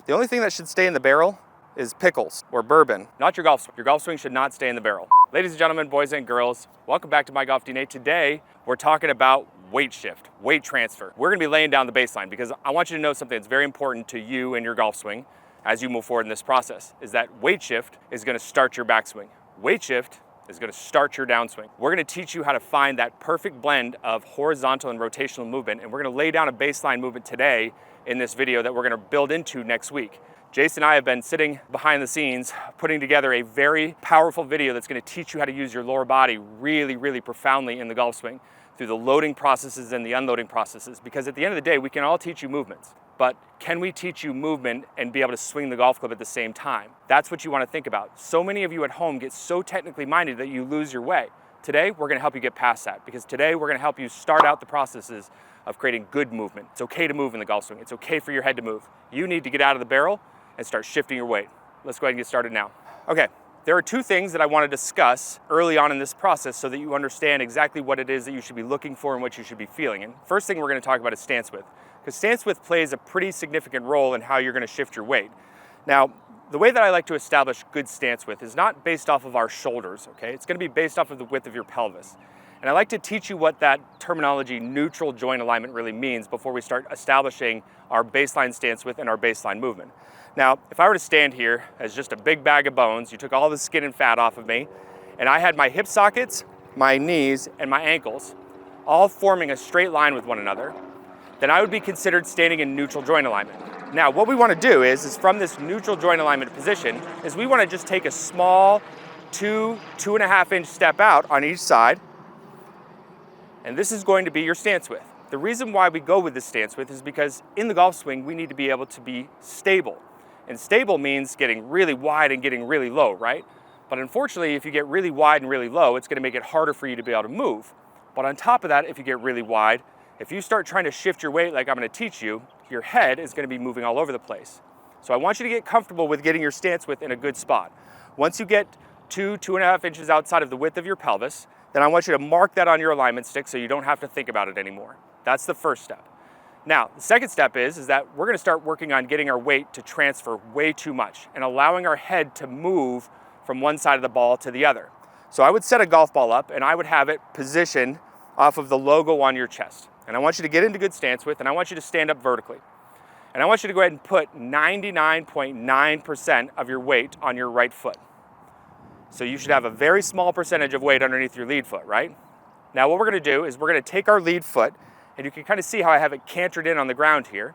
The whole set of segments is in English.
The only thing that should stay in the barrel is pickles or bourbon, not your golf swing. Your golf swing should not stay in the barrel. Ladies and gentlemen, boys and girls, welcome back to My Golf DNA. Today, we're talking about weight shift, weight transfer. We're gonna be laying down the baseline because I want you to know something that's very important to you and your golf swing as you move forward in this process, is that weight shift is gonna start your backswing. Weight shift is gonna start your downswing. We're gonna teach you how to find that perfect blend of horizontal and rotational movement, and we're gonna lay down a baseline movement today in this video that we're gonna build into next week. Jason and I have been sitting behind the scenes putting together a very powerful video that's going to teach you how to use your lower body really profoundly in the golf swing through the loading processes and the unloading processes. Because at the end of the day, we can all teach you movements, but can we teach you movement and be able to swing the golf club at the same time? That's what you want to think about. So many of you at home get so technically minded that you lose your way. Today, we're going to help you get past that, because today we're going to help you start out the processes of creating good movement. It's okay to move in the golf swing. It's okay for your head to move. You need to get out of the barrel and start shifting your weight. Let's go ahead and get started now. Okay, there are two things that I want to discuss early on in this process so that you understand exactly what it is that you should be looking for and what you should be feeling. And first thing we're going to talk about is stance width, because stance width plays a pretty significant role in how you're going to shift your weight. Now, the way that I like to establish good stance width is not based off of our shoulders, okay? It's going to be based off of the width of your pelvis. And I like to teach you what that terminology neutral joint alignment really means before we start establishing our baseline stance width and our baseline movement. Now, if I were to stand here as just a big bag of bones, you took all the skin and fat off of me, and I had my hip sockets, my knees, and my ankles all forming a straight line with one another, then I would be considered standing in neutral joint alignment. Now, what we want to do is from this neutral joint alignment position, is we want to just take a small 2.5 inch step out on each side, and this is going to be your stance width. The reason why we go with this stance width is because in the golf swing, we need to be able to be stable. And stable means getting really wide and getting really low, right? But unfortunately, if you get really wide and really low, it's gonna make it harder for you to be able to move. But on top of that, if you get really wide, if you start trying to shift your weight like I'm gonna teach you, your head is gonna be moving all over the place. So I want you to get comfortable with getting your stance width in a good spot. Once you get 2.5 inches outside of the width of your pelvis, then I want you to mark that on your alignment stick so you don't have to think about it anymore. That's the first step. Now, the second step is that we're gonna start working on getting our weight to transfer way too much and allowing our head to move from one side of the ball to the other. So I would set a golf ball up and I would have it positioned off of the logo on your chest. And I want you to get into good stance width, and I want you to stand up vertically. And I want you to go ahead and put 99.9% of your weight on your right foot. So you should have a very small percentage of weight underneath your lead foot, right? Now what we're gonna do is we're gonna take our lead foot, and you can kind of see how I have it cantered in on the ground here.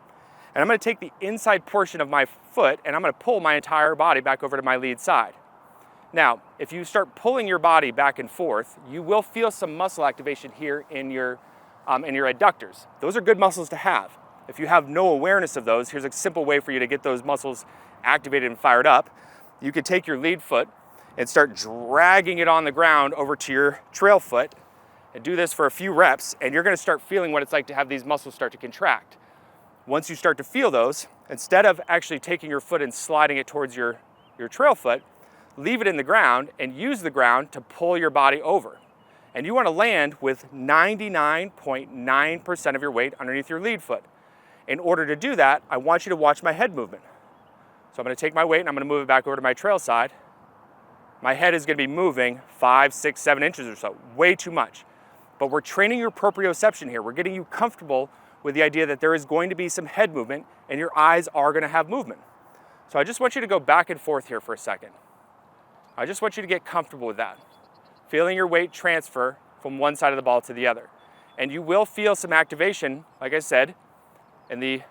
And I'm gonna take the inside portion of my foot and I'm gonna pull my entire body back over to my lead side. Now, if you start pulling your body back and forth, you will feel some muscle activation here in your adductors. Those are good muscles to have. If you have no awareness of those, here's a simple way for you to get those muscles activated and fired up. You could take your lead foot and start dragging it on the ground over to your trail foot, and do this for a few reps, and you're gonna start feeling what it's like to have these muscles start to contract. Once you start to feel those, instead of actually taking your foot and sliding it towards your trail foot, leave it in the ground and use the ground to pull your body over. And you wanna land with 99.9% of your weight underneath your lead foot. In order to do that, I want you to watch my head movement. So I'm gonna take my weight and I'm gonna move it back over to my trail side. My head is gonna be moving 5, 6, 7 inches or so, way too much. But we're training your proprioception here. We're getting you comfortable with the idea that there is going to be some head movement and your eyes are gonna have movement. So I just want you to go back and forth here for a second. I just want you to get comfortable with that. Feeling your weight transfer from one side of the ball to the other. And you will feel some activation, like I said, in the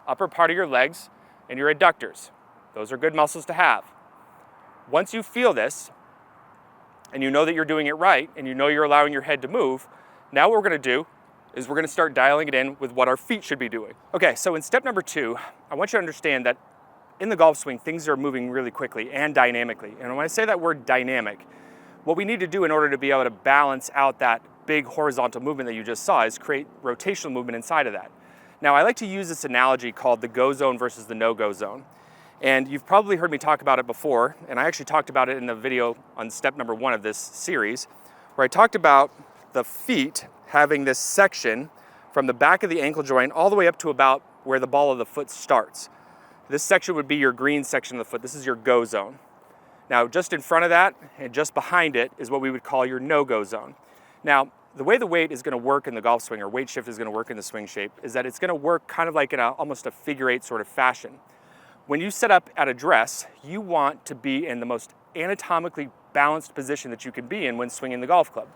upper part of your legs and your adductors. Those are good muscles to have. Once you feel this, and you know that you're doing it right, and you know you're allowing your head to move, now what we're gonna do is we're gonna start dialing it in with what our feet should be doing. Okay, so in step number 2, I want you to understand that in the golf swing, things are moving really quickly and dynamically. And when I say that word dynamic, what we need to do in order to be able to balance out that big horizontal movement that you just saw is create rotational movement inside of that. Now, I like to use this analogy called the go zone versus the no-go zone. And you've probably heard me talk about it before, and I actually talked about it in the video on step number 1 of this series, where I talked about the feet having this section from the back of the ankle joint all the way up to about where the ball of the foot starts. This section would be your green section of the foot. This is your go zone. Now, just in front of that and just behind it is what we would call your no-go zone. Now, the way the weight is going to work in the golf swing, or weight shift is going to work in the swing shape, is that it's going to work kind of like in almost a figure eight sort of fashion. When you set up at address, you want to be in the most anatomically balanced position that you can be in when swinging the golf club.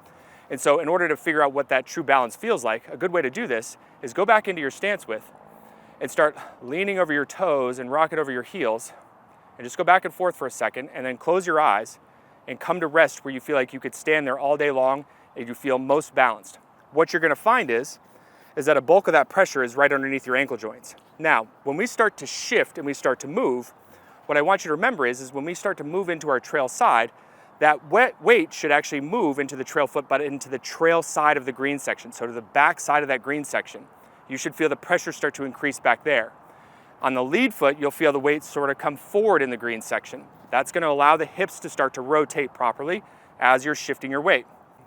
And so in order to figure out what that true balance feels like, a good way to do this is go back into your stance width and start leaning over your toes and rock it over your heels, and just go back and forth for a second, and then close your eyes and come to rest where you feel like you could stand there all day long and you feel most balanced. What you're gonna find is that a bulk of that pressure is right underneath your ankle joints. Now, when we start to shift and we start to move, what I want you to remember is when we start to move into our trail side, that weight should actually move into the trail foot, but into the trail side of the green section, so to the back side of that green section. You should feel the pressure start to increase back there. On the lead foot, you'll feel the weight sort of come forward in the green section. That's going to allow the hips to start to rotate properly as you're shifting your weight.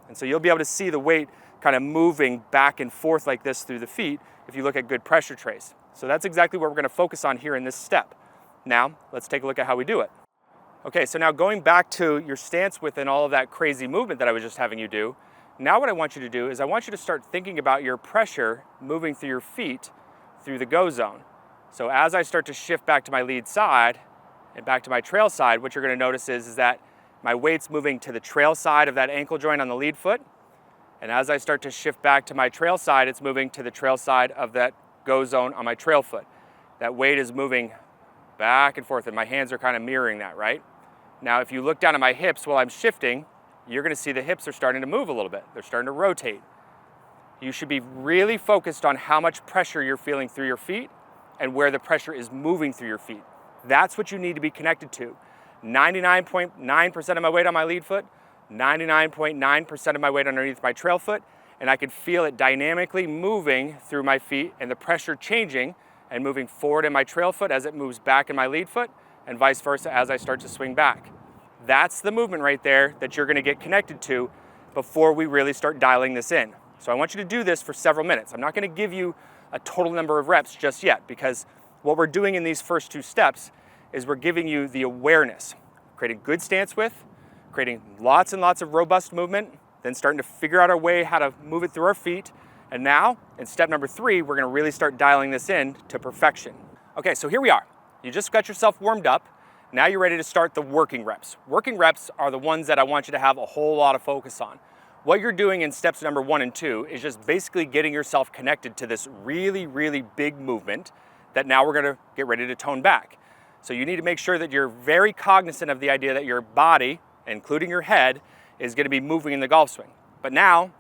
And so you'll be able to see the weight kind of moving back and forth like this through the feet if you look at good pressure trace. So that's exactly what we're going to focus on here in this step. Now, let's take a look at how we do it. Okay, so now going back to your stance width and all of that crazy movement that I was just having you do, now what I want you to do is I want you to start thinking about your pressure moving through your feet through the go zone. So as I start to shift back to my lead side and back to my trail side, what you're going to notice is that my weight's moving to the trail side of that ankle joint on the lead foot. And as I start to shift back to my trail side, it's moving to the trail side of that go zone on my trail foot. That weight is moving back and forth, and my hands are kind of mirroring that, right? Now, if you look down at my hips while I'm shifting, you're going to see the hips are starting to move a little bit. They're starting to rotate. You should be really focused on how much pressure you're feeling through your feet and where the pressure is moving through your feet. That's what you need to be connected to. 99.9% of my weight on my lead foot, 99.9% of my weight underneath my trail foot, and I can feel it dynamically moving through my feet and the pressure changing and moving forward in my trail foot as it moves back in my lead foot, and vice versa as I start to swing back. That's the movement right there that you're gonna get connected to before we really start dialing this in. So I want you to do this for several minutes. I'm not gonna give you a total number of reps just yet, because what we're doing in these first two steps is we're giving you the awareness, creating good stance width, creating lots and lots of robust movement, then starting to figure out our way how to move it through our feet. And now, in step number 3, we're gonna really start dialing this in to perfection. Okay, so here we are. You just got yourself warmed up. Now you're ready to start the working reps. Working reps are the ones that I want you to have a whole lot of focus on. What you're doing in steps number 1 and 2 is just basically getting yourself connected to this really, really big movement that now we're gonna get ready to tone back. So you need to make sure that you're very cognizant of the idea that your body, including your head, is gonna be moving in the golf swing. But now,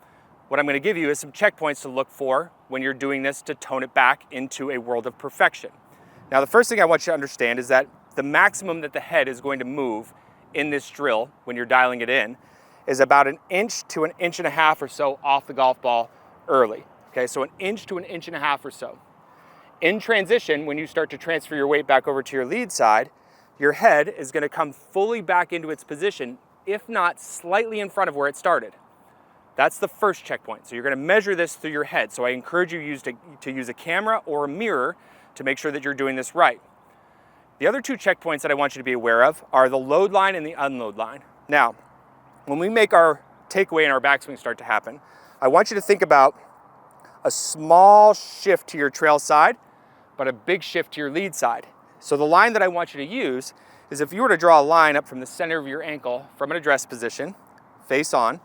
what I'm gonna give you is some checkpoints to look for when you're doing this to tone it back into a world of perfection. Now, the first thing I want you to understand is that the maximum that the head is going to move in this drill when you're dialing it in is about 1 inch to 1.5 inches or so off the golf ball early. Okay, so 1 inch to 1.5 inches or so. In transition, when you start to transfer your weight back over to your lead side, your head is gonna come fully back into its position, if not slightly in front of where it started. That's the first checkpoint. So you're gonna measure this through your head. So I encourage you to use a camera or a mirror to make sure that you're doing this right. The other 2 checkpoints that I want you to be aware of are the load line and the unload line. Now, when we make our takeaway and our backswing start to happen, I want you to think about a small shift to your trail side, but a big shift to your lead side. So the line that I want you to use is if you were to draw a line up from the center of your ankle from an address position, face on,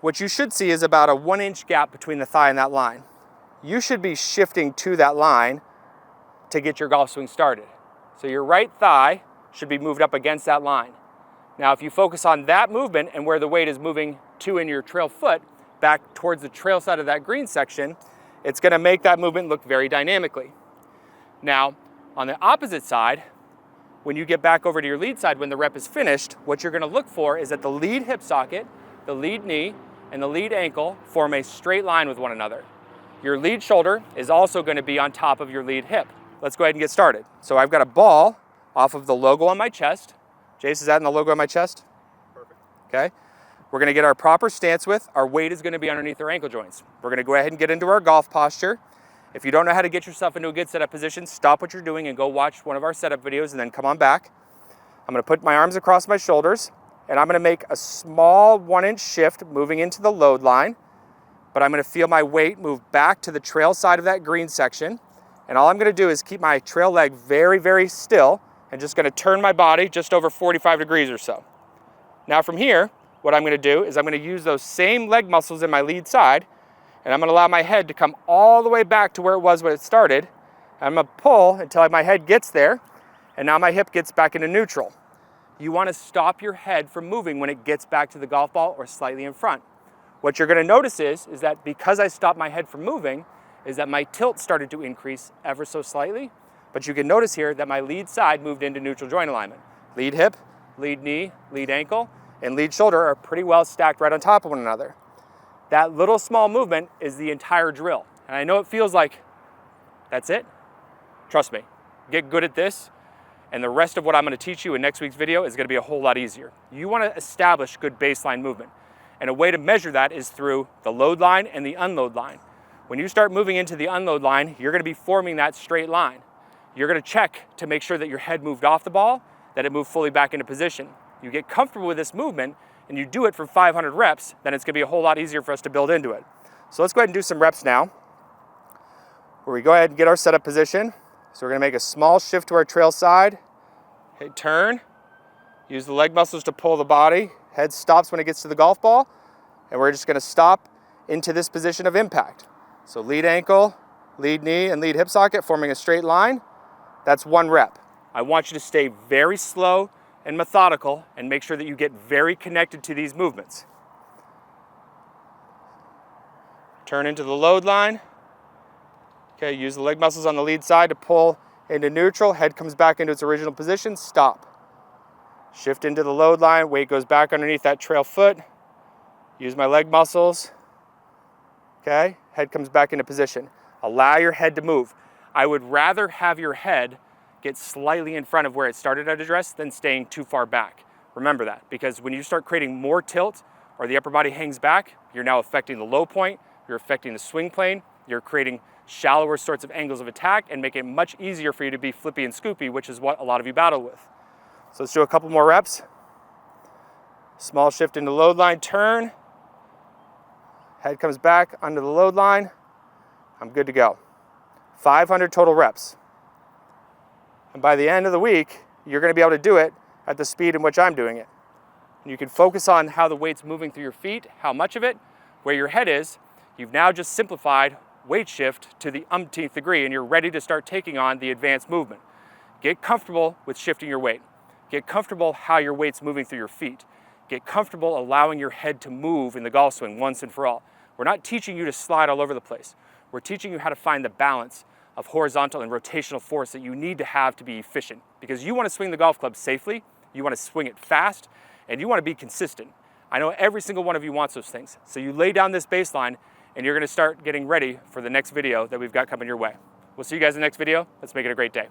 what you should see is about a 1 inch gap between the thigh and that line. You should be shifting to that line to get your golf swing started. So your right thigh should be moved up against that line. Now, if you focus on that movement and where the weight is moving to in your trail foot, back towards the trail side of that green section, it's gonna make that movement look very dynamically. Now, on the opposite side, when you get back over to your lead side when the rep is finished, what you're gonna look for is that the lead hip socket, the lead knee, and the lead ankle form a straight line with one another. Your lead shoulder is also gonna be on top of your lead hip. Let's go ahead and get started. So I've got a ball off of the logo on my chest. Jace, is that in the logo on my chest? Perfect. Okay. We're gonna get our proper stance width. Our weight is gonna be underneath our ankle joints. We're gonna go ahead and get into our golf posture. If you don't know how to get yourself into a good setup position, stop what you're doing and go watch one of our setup videos and then come on back. I'm gonna put my arms across my shoulders and I'm gonna make a small 1-inch shift moving into the load line, but I'm gonna feel my weight move back to the trail side of that green section. And all I'm gonna do is keep my trail leg very, very still and just gonna turn my body just over 45 degrees or so. Now from here, what I'm gonna do is I'm gonna use those same leg muscles in my lead side, and I'm gonna allow my head to come all the way back to where it was when it started. I'm gonna pull until my head gets there, and now my hip gets back into neutral. You wanna stop your head from moving when it gets back to the golf ball or slightly in front. What you're gonna notice is that because I stopped my head from moving, is that my tilt started to increase ever so slightly, but you can notice here that my lead side moved into neutral joint alignment. Lead hip, lead knee, lead ankle, and lead shoulder are pretty well stacked right on top of one another. That little small movement is the entire drill. And I know it feels like, that's it? Trust me, get good at this, and the rest of what I'm gonna teach you in next week's video is gonna be a whole lot easier. You wanna establish good baseline movement. And a way to measure that is through the load line and the unload line. When you start moving into the unload line, you're gonna be forming that straight line. You're gonna check to make sure that your head moved off the ball, that it moved fully back into position. You get comfortable with this movement and you do it for 500 reps, then it's gonna be a whole lot easier for us to build into it. So let's go ahead and do some reps now, where we go ahead and get our setup position. So we're gonna make a small shift to our trail side, hit turn, use the leg muscles to pull the body, head stops when it gets to the golf ball, and we're just gonna stop into this position of impact. So lead ankle, lead knee, and lead hip socket forming a straight line. That's 1 rep. I want you to stay very slow and methodical and make sure that you get very connected to these movements. Turn into the load line. Okay, use the leg muscles on the lead side to pull into neutral. Head comes back into its original position, stop. Shift into the load line, weight goes back underneath that trail foot. Use my leg muscles. Okay, head comes back into position. Allow your head to move. I would rather have your head get slightly in front of where it started at address than staying too far back. Remember that, because when you start creating more tilt or the upper body hangs back, you're now affecting the low point, you're affecting the swing plane, you're creating shallower sorts of angles of attack and make it much easier for you to be flippy and scoopy, which is what a lot of you battle with. So let's do a couple more reps. Small shift into load line, turn. Head comes back under the load line. I'm good to go. 500 total reps. And by the end of the week, you're gonna be able to do it at the speed in which I'm doing it. And you can focus on how the weight's moving through your feet, how much of it, where your head is. You've now just simplified weight shift to the umpteenth degree and you're ready to start taking on the advanced movement. Get comfortable with shifting your weight. Get comfortable how your weight's moving through your feet. Get comfortable allowing your head to move in the golf swing once and for all. We're not teaching you to slide all over the place. We're teaching you how to find the balance of horizontal and rotational force that you need to have to be efficient. Because you want to swing the golf club safely, you want to swing it fast, and you want to be consistent. I know every single one of you wants those things. So you lay down this baseline and you're going to start getting ready for the next video that we've got coming your way. We'll see you guys in the next video. Let's make it a great day.